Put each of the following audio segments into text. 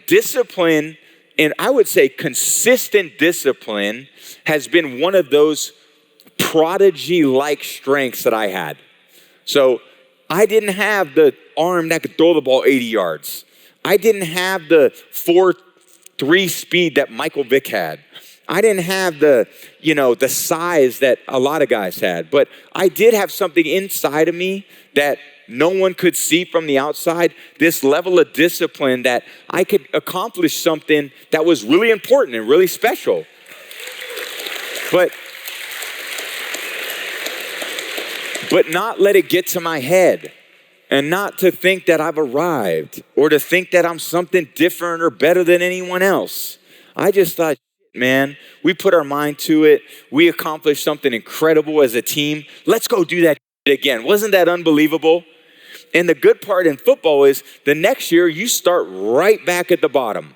discipline, and I would say consistent discipline, has been one of those prodigy-like strengths that I had. So I didn't have the arm that could throw the ball 80 yards. I didn't have the 4.3 speed that Michael Vick had. I didn't have the size that a lot of guys had, but I did have something inside of me that no one could see from the outside, this level of discipline that I could accomplish something that was really important and really special. But not let it get to my head, and not to think that I've arrived or to think that I'm something different or better than anyone else. I just thought, man, we put our mind to it. We accomplished something incredible as a team. Let's go do that again. Wasn't that unbelievable? And the good part in football is the next year you start right back at the bottom.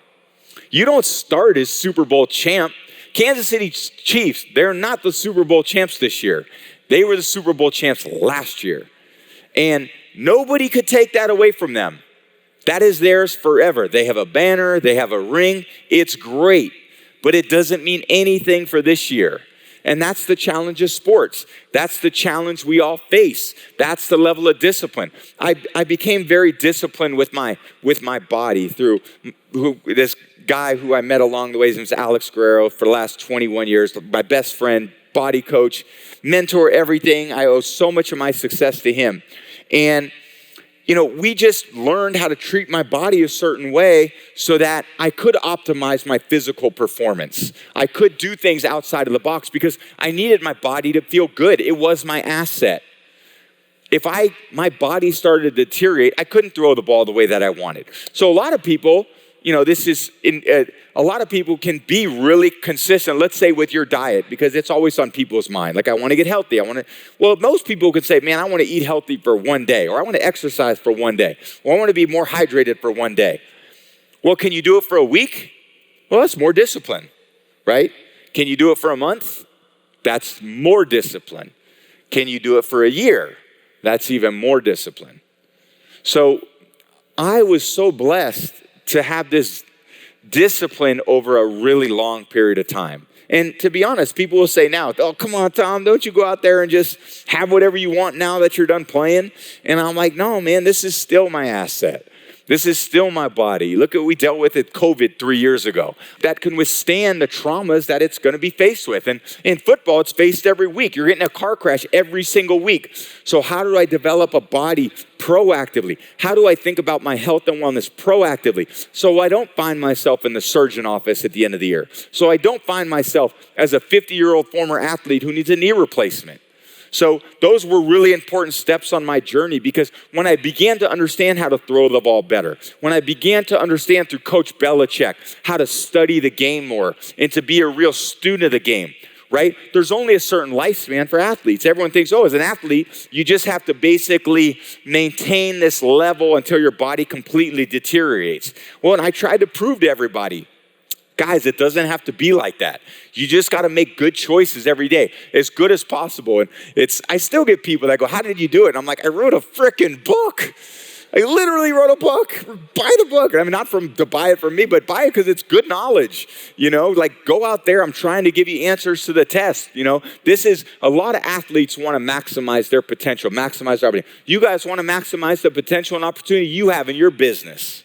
You don't start as Super Bowl champ. Kansas City Chiefs, they're not the Super Bowl champs this year. They were the Super Bowl champs last year. And nobody could take that away from them. That is theirs forever. They have a banner, they have a ring. It's great, but it doesn't mean anything for this year. And that's the challenge of sports. That's the challenge we all face. That's the level of discipline. I became very disciplined with my body through this guy who I met along the way. His name's Alex Guerrero for the last 21 years, my best friend, body coach, mentor, everything. I owe so much of my success to him. And we just learned how to treat my body a certain way so that I could optimize my physical performance. I could do things outside of the box because I needed my body to feel good. It was my asset. If my body started to deteriorate, I couldn't throw the ball the way that I wanted. So a lot of people, a lot of people can be really consistent, let's say with your diet, because it's always on people's mind. Like, I want to get healthy. Most people could say, man, I want to eat healthy for one day, or I want to exercise for one day, or I want to be more hydrated for one day. Well, can you do it for a week? Well, that's more discipline, right? Can you do it for a month? That's more discipline. Can you do it for a year? That's even more discipline. So I was so blessed to have this discipline over a really long period of time. And to be honest, people will say now, oh, come on, Tom, don't you go out there and just have whatever you want now that you're done playing? And I'm like, no, man, this is still my asset. This is still my body. Look at what we dealt with at COVID 3 years ago. That can withstand the traumas that it's going to be faced with. And in football, it's faced every week. You're getting a car crash every single week. So how do I develop a body proactively? How do I think about my health and wellness proactively? So I don't find myself in the surgeon office at the end of the year. So I don't find myself as a 50-year-old former athlete who needs a knee replacement. So those were really important steps on my journey, because when I began to understand how to throw the ball better, when I began to understand through Coach Belichick how to study the game more and to be a real student of the game, right? There's only a certain lifespan for athletes. Everyone thinks, as an athlete, you just have to basically maintain this level until your body completely deteriorates. Well, and I tried to prove to everybody, guys, it doesn't have to be like that. You just got to make good choices every day, as good as possible. And I still get people that go, how did you do it? And I'm like, I wrote a freaking book. I literally wrote a book. Buy the book. I mean, not to buy it from me, but buy it because it's good knowledge. Go out there. I'm trying to give you answers to the test. This is a lot of athletes want to maximize their potential, maximize their opportunity. You guys want to maximize the potential and opportunity you have in your business.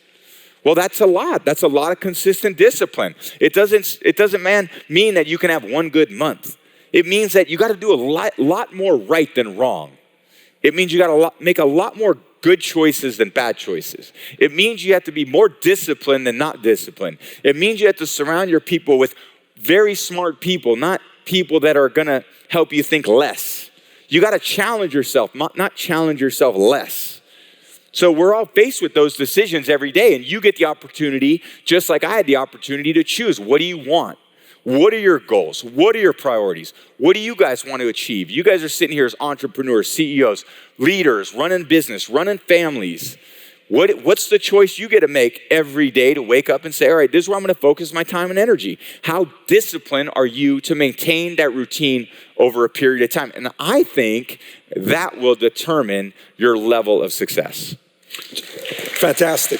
Well, that's a lot. That's a lot of consistent discipline. It doesn't mean that you can have one good month. It means that you got to do a lot more right than wrong. It means you got to make a lot more good choices than bad choices. It means you have to be more disciplined than not disciplined. It means you have to surround your people with very smart people, not people that are going to help you think less. You got to challenge yourself, not challenge yourself less. So we're all faced with those decisions every day, and you get the opportunity, just like I had the opportunity, to choose. What do you want? What are your goals? What are your priorities? What do you guys want to achieve? You guys are sitting here as entrepreneurs, CEOs, leaders, running business, running families. What's the choice you get to make every day to wake up and say, all right, this is where I'm going to focus my time and energy. How disciplined are you to maintain that routine over a period of time? And I think that will determine your level of success. Fantastic.